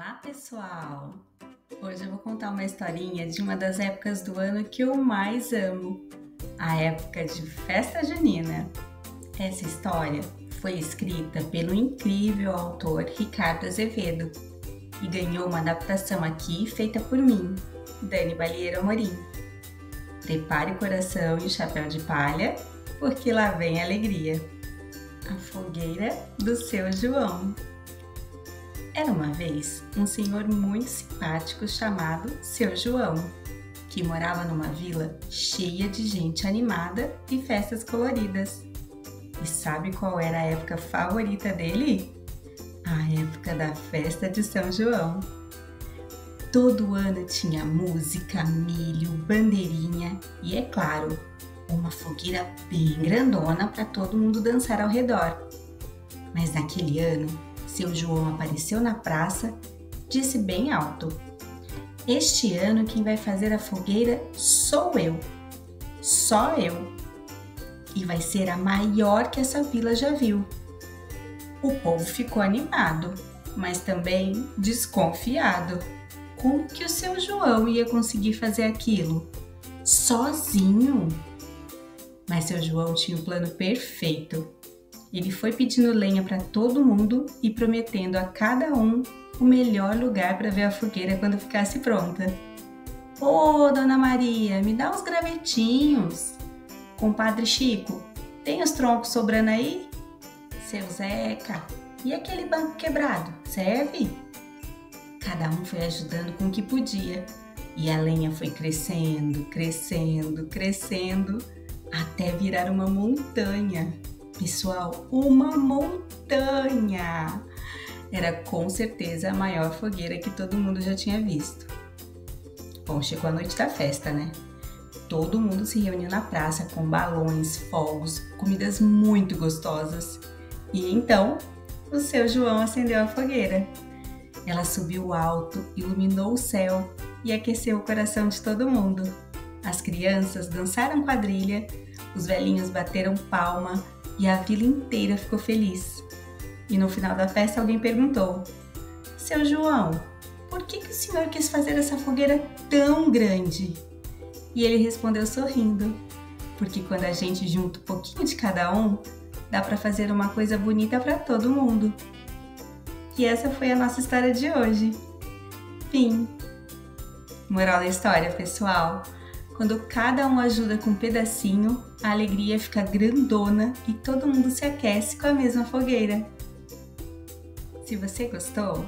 Olá, pessoal! Hoje eu vou contar uma historinha de uma das épocas do ano que eu mais amo, a época de festa junina. Essa história foi escrita pelo incrível autor Ricardo Azevedo e ganhou uma adaptação aqui feita por mim, Dani Balieiro Amorim. Prepare o coração e o chapéu de palha, porque lá vem a alegria. A fogueira do seu João. Era uma vez um senhor muito simpático chamado Seu João, que morava numa vila cheia de gente animada e festas coloridas. E sabe qual era a época favorita dele? A época da festa de São João. Todo ano tinha música, milho, bandeirinha e, é claro, uma fogueira bem grandona para todo mundo dançar ao redor. Mas naquele ano, Seu João apareceu na praça, disse bem alto: "Este ano quem vai fazer a fogueira sou eu, só eu. E vai ser a maior que essa vila já viu." O povo ficou animado, mas também desconfiado. Como que o Seu João ia conseguir fazer aquilo? Sozinho? Mas Seu João tinha um plano perfeito. Ele foi pedindo lenha para todo mundo e prometendo a cada um o melhor lugar para ver a fogueira quando ficasse pronta. "Ô, Dona Maria, me dá uns gravetinhos. Compadre Chico, tem os troncos sobrando aí? Seu Zeca, e aquele banco quebrado, serve?" Cada um foi ajudando com o que podia e a lenha foi crescendo, crescendo, crescendo até virar uma montanha. Pessoal, uma montanha! Era com certeza a maior fogueira que todo mundo já tinha visto. Bom, chegou a noite da festa, né? Todo mundo se reuniu na praça com balões, fogos, comidas muito gostosas. E então, o Seu João acendeu a fogueira. Ela subiu alto, iluminou o céu e aqueceu o coração de todo mundo. As crianças dançaram quadrilha, os velhinhos bateram palma e a vila inteira ficou feliz. E no final da festa alguém perguntou: "Seu João, por que o senhor quis fazer essa fogueira tão grande?" E ele respondeu sorrindo: "Porque quando a gente junta um pouquinho de cada um, dá para fazer uma coisa bonita para todo mundo." E essa foi a nossa história de hoje. Fim. Moral da história, pessoal: quando cada um ajuda com um pedacinho, a alegria fica grandona e todo mundo se aquece com a mesma fogueira. Se você gostou,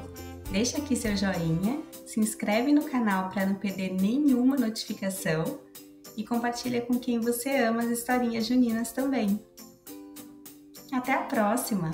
deixa aqui seu joinha, se inscreve no canal para não perder nenhuma notificação e compartilha com quem você ama as historinhas juninas também. Até a próxima!